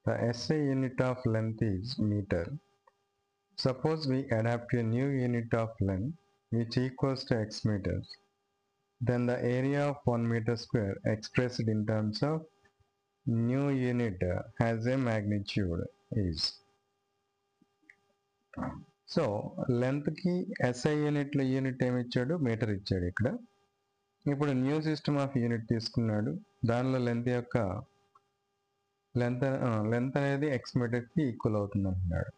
The SI unit of length is meter. Suppose we adapt a new unit of length which equals to x meters. Then the area of 1 meter square expressed in terms of new unit has a magnitude is. So లెంత్కి SI యూనిట్లో unit ఏమి ఇచ్చాడు, metre ఇచ్చాడు. ఇక్కడ ఇప్పుడు new system of unit తీసుకున్నాడు. దానిలో length అనేది ఎక్స్ మీటర్కి ఈక్వల్ అవుతుంది అంటున్నాడు.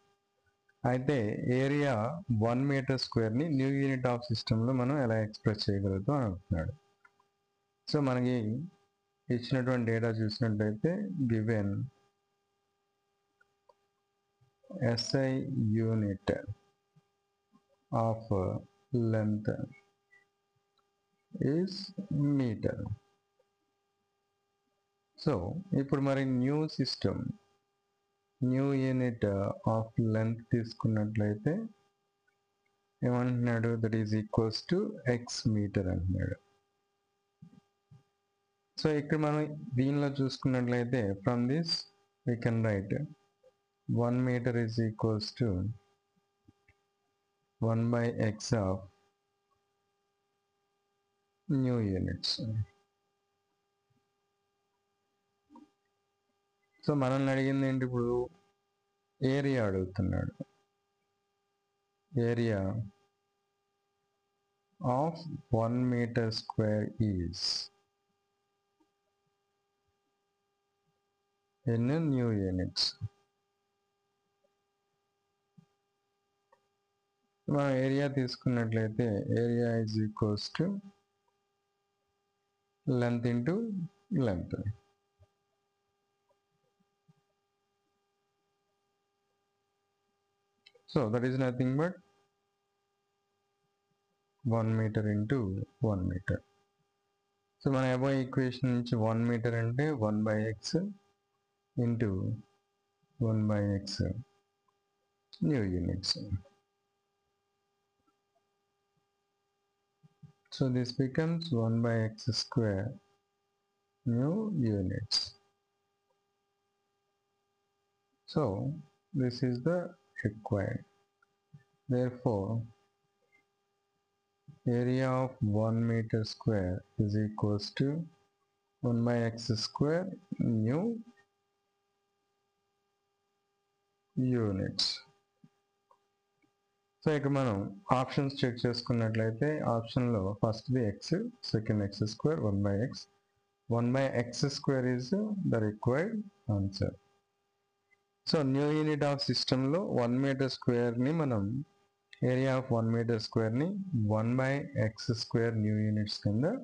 అయితే ఏరియా 1 మీటర్ స్క్వేర్ని న్యూ యూనిట్ ఆఫ్ సిస్టంలో మనం ఎలా ఎక్స్ప్రెస్ చేయగలుగుతాం అని అంటున్నాడు. సో మనకి ఇచ్చినటువంటి డేటా చూసినట్లయితే given SI unit of length is metre. So ఇప్పుడు మరి new system new unit of length తీసుకున్నట్లయితే ఏమంటున్నాడు, that is equals to x metre అంటున్నాడు. సో ఇక్కడ మనం దీనిలో చూసుకున్నట్లయితే from this we can write 1 metre is equals to 1/x of new units. So మనల్ని అడిగింది ఏంటి, ఇప్పుడు ఏరియా అడుగుతున్నాడు. Area of 1 metre square is in new units. మనం ఏరియా తీసుకున్నట్లయితే area is equals to length into length. So that is nothing but 1 metre into 1 metre. So మన above equation నుంచి 1 metre అంటే 1/x into 1/x new units. So this becomes 1/x square new units. So this is the required. Therefore area of 1 meter square is equals to 1/x square new units. So ఇక్కడ మనం options check చేసుకున్నట్లయితే ఆప్షన్లో ఫస్ట్ది x, second x square, 1/x. 1/x square is the required answer. So new unit of సిస్టంలో 1 metre స్క్వేర్ని మనం area of 1 metre స్క్వేర్ని 1/x square new units కింద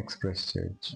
ఎక్స్ప్రెస్ చేయొచ్చు.